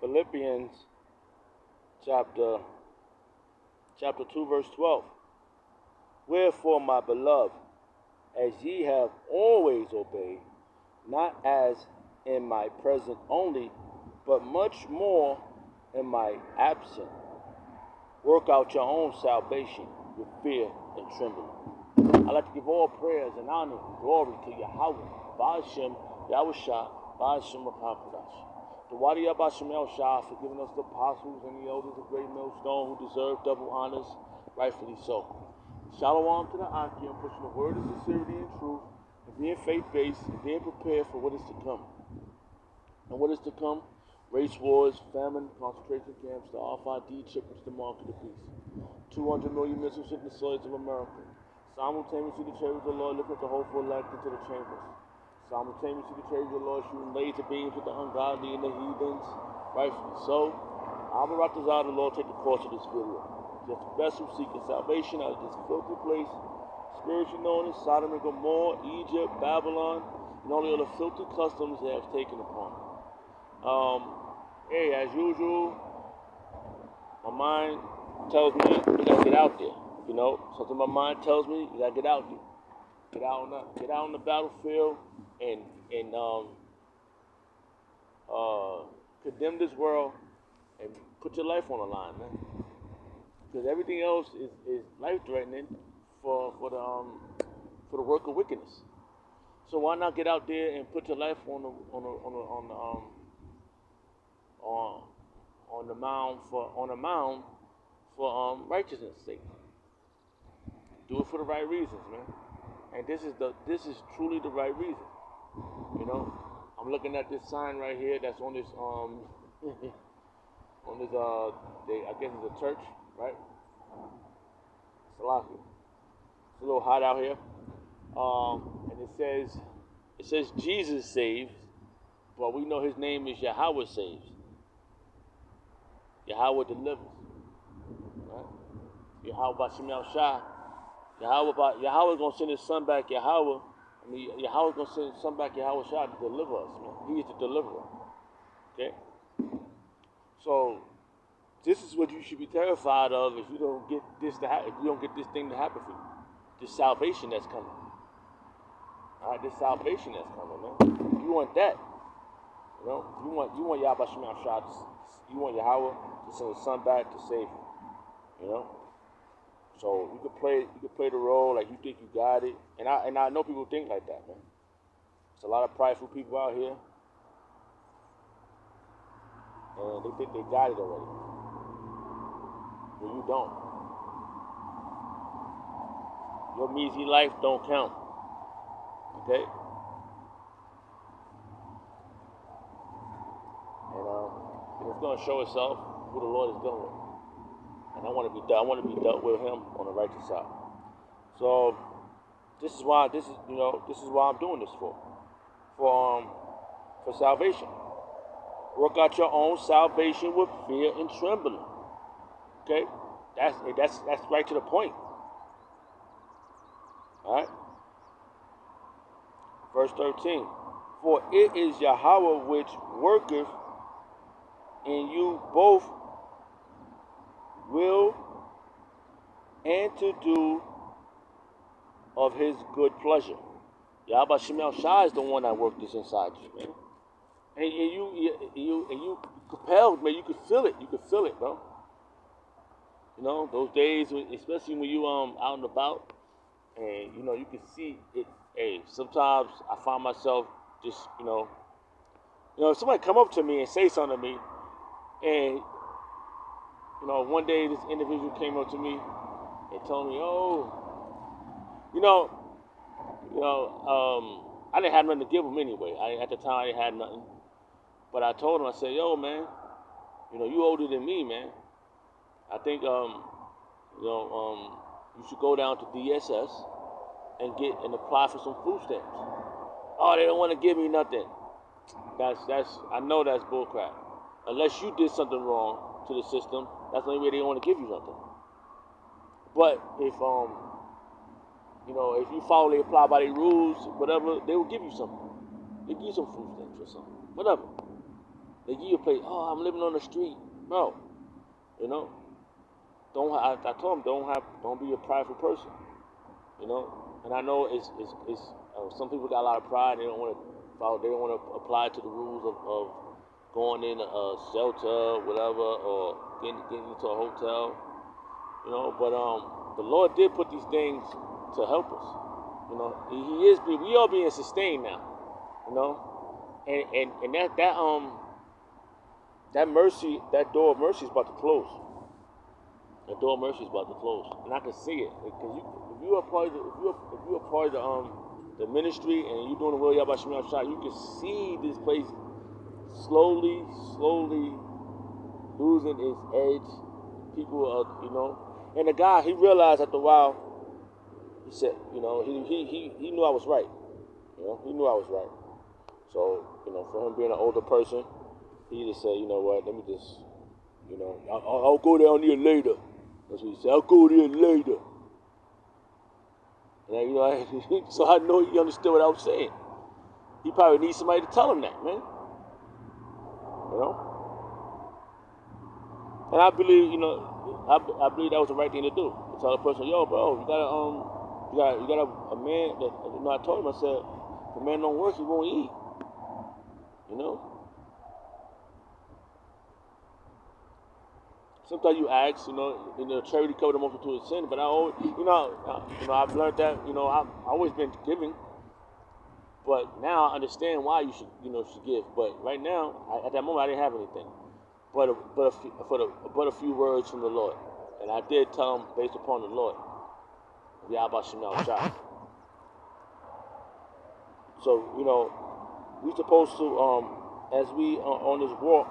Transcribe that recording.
Philippians chapter 2 verse 12. Wherefore, my beloved, as ye have always obeyed, not as in my present only, but much more in my absence, work out your own salvation with fear and trembling. I'd like to give all prayers and honor and glory to Yahweh, Ba'ashem, Yahushua, Ba'ashem Rabbakash. The Wadi Abashim El Shah for giving us the apostles and the elders of Great Millstone who deserve double honors, rightfully so. Shalom to the Akim, pushing the word of sincerity and truth, and being faith-based, and being prepared for what is to come. And what is to come? Race wars, famine, concentration camps, the RFID chip, which is the mark of the beast. 200 million missiles hitting the soils of America. Simultaneously, the chariots of the Lord lifting the hopeful elect into the chambers. Simultaneously, the chariots of the Lord shooting laser beams with the ungodly and the heathens. Rightfully so. I'm about to the Lord take the course of this video. Just the vessel seeking salvation out of this filthy place, spiritually known as Sodom and Gomorrah, Egypt, Babylon, and all the other filthy customs they have taken upon it. Hey, as usual, my mind tells me you gotta get out there. You know, something my mind tells me you gotta get out there. Get out on the battlefield and condemn this world and put your life on the line, man. Because everything else is life threatening for the work of wickedness. So why not get out there and put your life on the mound for righteousness' sake. Do it for the right reasons, man. And this is truly the right reason. You know, I'm looking at this sign right here that's on this on this I guess it's a church, right? Salaki. It's a little hot out here. And it says Jesus saves, but we know his name is Yahweh saves. Yahweh delivers. Right? Yahweh Bashim El Shah. Yahweh gonna send his son back, Yahweh gonna send his son back, Yahweh Shah, to deliver us, man. He is the deliverer. Okay? So this is what you should be terrified of if you don't get this to happen, if you don't get this thing to happen for you. This salvation that's coming. Alright, this salvation that's coming, man. You want that. You know, you want Yahweh Shema Shah, you want Yahweh to send his son back to save you. You know? So you could play the role like you think you got it. And I know people think like that, man. There's a lot of prideful people out here. And they think they got it already. Well, you don't. Your measly life don't count. Okay? And it's going to show itself who the Lord is dealing with. And I want to be dealt with him on the righteous side. So this is why I'm doing this for salvation. Work out your own salvation with fear and trembling. Okay? That's right to the point. Alright? Verse 13. For it is Yahweh which worketh in you both will and to do of his good pleasure. Yahweh Shemel Shah is the one that worked this inside you, man. And you compelled, man. You could feel it. You could feel it, bro. You know, those days, especially when you out and about, and you know you can see it. Hey, sometimes I find myself just if somebody come up to me and say something to me, and one day this individual came up to me and told me, I didn't have nothing to give him anyway. At the time, I didn't have nothing. But I told him, I said, yo, man, you older than me, man. I think, you should go down to DSS and apply for some food stamps. Oh, they don't want to give me nothing. I know that's bullcrap. Unless you did something wrong to the system, that's the only way they don't want to give you nothing. But if you follow, they apply by their rules, whatever, they will give you something. They give you some food stamps or something, whatever. They give you a place. Oh, I'm living on the street, bro. You know, don't. I told them don't be a prideful person. You know, and I know it's some people got a lot of pride. They don't want to follow. They don't want to apply to the rules of going in a shelter, whatever, or getting into a hotel. You know, but the Lord did put these things to help us. You know, He is. We are being sustained now. You know, and that mercy, that door of mercy is about to close. The door of mercy is about to close, and I can see it because if you are part of the ministry and you're doing the will of Yahweh Shemel Shah, you can see this place slowly losing its edge. People are, and the guy, he realized after a while. He said, he knew I was right. He knew I was right. So, for him being an older person, he just said, you know what, let me just, I'll go down there later. That's what he said. I'll go there later. And so I know he understood what I was saying. He probably needs somebody to tell him that, man. And I believe, I believe that was the right thing to do. To tell a person, yo, bro, you got a man that, I told him, I said, if a man don't work, he won't eat. Sometimes you ask, charity cover the multitude of sin, but I always, I've learned that, I've always been giving, but now I understand why you should give. But right now, at that moment, I didn't have anything, but a few words from the Lord, and I did tell him based upon the Lord, Yahweh Shemel Shah. So, we supposed to, as we on this walk,